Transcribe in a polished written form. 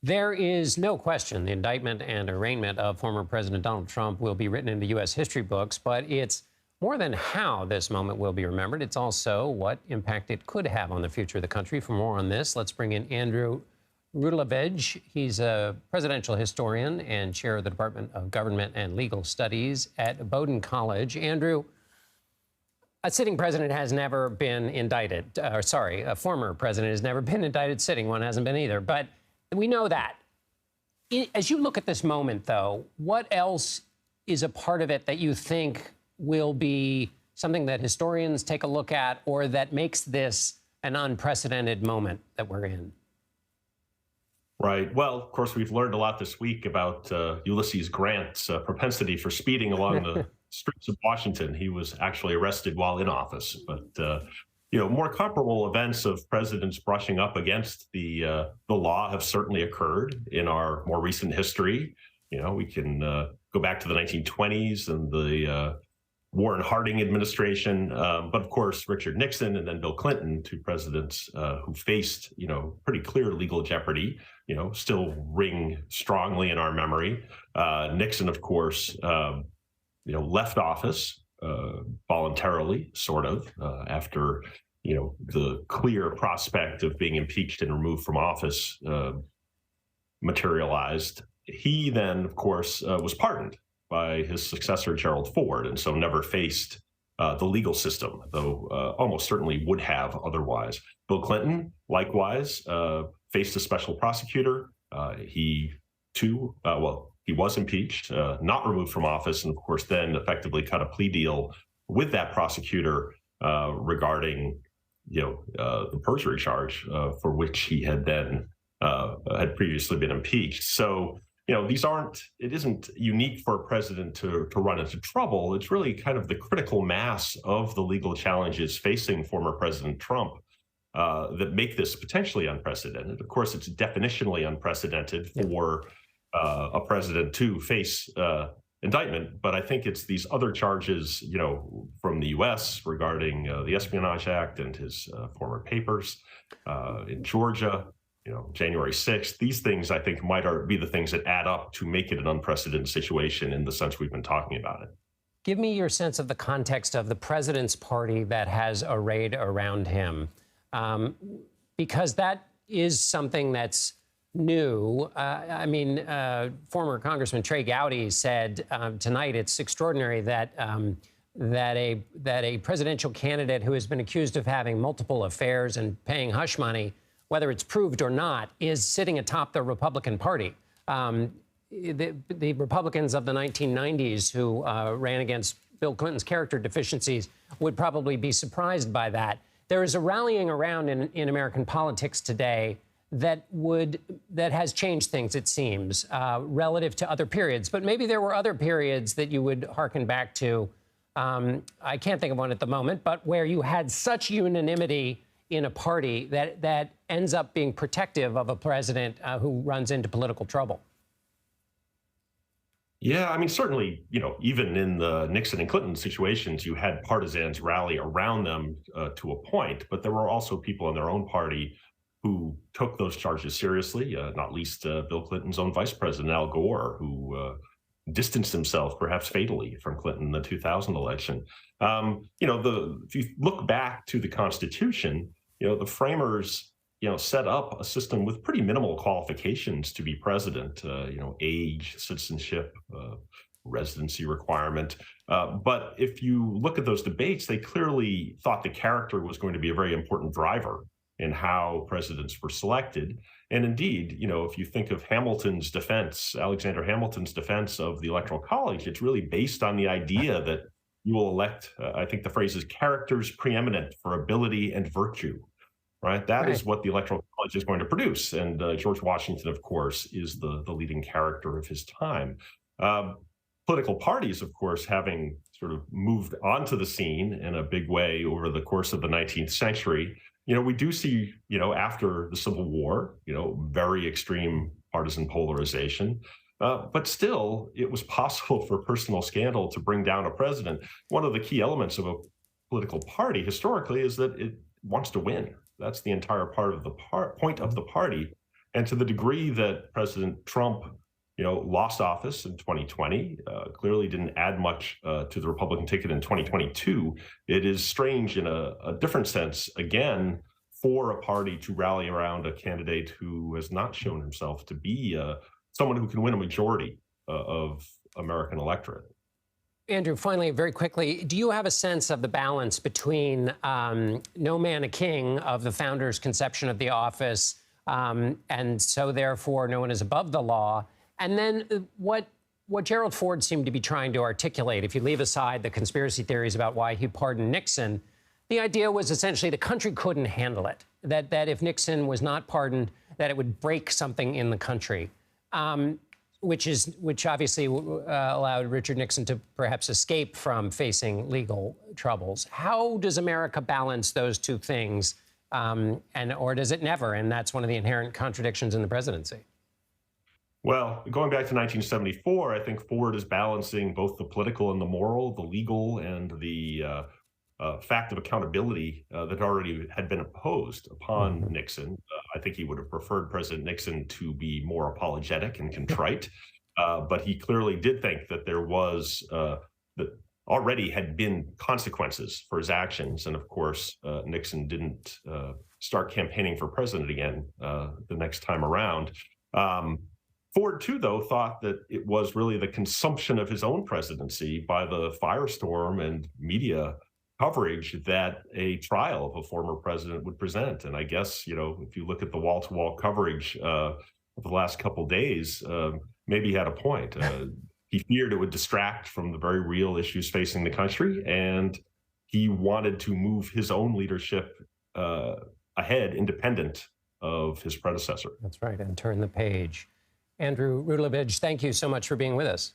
There is no question the indictment and arraignment of former President Donald Trump will be written into U.S. history books, but it's more than how this moment will be remembered. It's also what impact it could have on the future of the country. For more on this, let's bring in Andrew Rudalevige. He's a presidential historian and chair of the Department of Government and Legal Studies at Bowdoin College. Andrew, a sitting president has never been indicted. A former president has never been indicted. Sitting one hasn't been either. But we know that. As you look at this moment, though, what else is a part of it that you think will be something that historians take a look at, or that makes this an unprecedented moment that we're in? Right. Well, of course, we've learned a lot this week about Ulysses Grant's propensity for speeding along the streets of Washington. He was actually arrested while in office. But, more comparable events of presidents brushing up against the law have certainly occurred in our more recent history. We can go back to the 1920s and the Warren Harding administration, but of course, Richard Nixon and then Bill Clinton, two presidents who faced, pretty clear legal jeopardy, still ring strongly in our memory. Nixon, of course, left office voluntarily, sort of, after, the clear prospect of being impeached and removed from office materialized. He then, of course, was pardoned by his successor, Gerald Ford, and so never faced the legal system, though almost certainly would have otherwise. Bill Clinton, likewise, faced a special prosecutor. He, too, he was impeached, not removed from office, and of course then effectively cut a plea deal with that prosecutor regarding, the perjury charge for which he had then had previously been impeached. So, it isn't unique for a president to run into trouble. It's really kind of the critical mass of the legal challenges facing former President Trump that make this potentially unprecedented. Of course, it's definitionally unprecedented for a president to face indictment, but I think it's these other charges, from the U.S. regarding the Espionage Act and his former papers in Georgia. January 6th, these things I think might be the things that add up to make it an unprecedented situation in the sense we've been talking about it. Give me your sense of the context of the president's party that has arrayed around him, because that is something that's new. Former Congressman Trey Gowdy said tonight it's extraordinary that a presidential candidate who has been accused of having multiple affairs and paying hush money, whether it's proved or not, is sitting atop the Republican Party. The Republicans of the 1990s who ran against Bill Clinton's character deficiencies would probably be surprised by that. There is a rallying around in American politics today that has changed things, it seems, relative to other periods. But maybe there were other periods that you would hearken back to. I can't think of one at the moment, but where you had such unanimity in a party that ends up being protective of a president who runs into political trouble. Yeah, certainly, even in the Nixon and Clinton situations, you had partisans rally around them to a point, but there were also people in their own party who took those charges seriously, not least Bill Clinton's own vice president, Al Gore, who distanced himself, perhaps fatally, from Clinton in the 2000 election. If you look back to the Constitution, the framers, set up a system with pretty minimal qualifications to be president, age, citizenship, residency requirement. But if you look at those debates, they clearly thought the character was going to be a very important driver in how presidents were selected. And indeed, if you think of Hamilton's defense, Alexander Hamilton's defense of the Electoral College, it's really based on the idea that you will elect, I think the phrase is characters preeminent for ability and virtue, right? That is what the Electoral College is going to produce. And George Washington, of course, is the leading character of his time. Political parties, of course, having sort of moved onto the scene in a big way over the course of the 19th century, we do see, after the Civil War, very extreme partisan polarization. But still, it was possible for personal scandal to bring down a president. One of the key elements of a political party historically is that it wants to win. That's the entire point of the party. And to the degree that President Trump, lost office in 2020, clearly didn't add much to the Republican ticket in 2022, it is strange in a different sense, again, for a party to rally around a candidate who has not shown himself to be someone who can win a majority of American electorate. Andrew, finally, very quickly, do you have a sense of the balance between no man a king of the founder's conception of the office, and so therefore no one is above the law, and then what Gerald Ford seemed to be trying to articulate, if you leave aside the conspiracy theories about why he pardoned Nixon, the idea was essentially the country couldn't handle it, that if Nixon was not pardoned, that it would break something in the country. Which obviously allowed Richard Nixon to perhaps escape from facing legal troubles. How does America balance those two things, or does it never? And that's one of the inherent contradictions in the presidency. Well, going back to 1974, I think Ford is balancing both the political and the moral, the legal and the fact of accountability that already had been imposed upon Nixon. I think he would have preferred President Nixon to be more apologetic and contrite, but he clearly did think that there was that already had been consequences for his actions. And of course, Nixon didn't start campaigning for president again the next time around. Ford, too, though, thought that it was really the consumption of his own presidency by the firestorm and media coverage that a trial of a former president would present. And I guess, if you look at the wall-to-wall coverage of the last couple of days, maybe he had a point. He feared it would distract from the very real issues facing the country, and he wanted to move his own leadership ahead, independent of his predecessor. That's right, and turn the page. Andrew Rudalevige, thank you so much for being with us.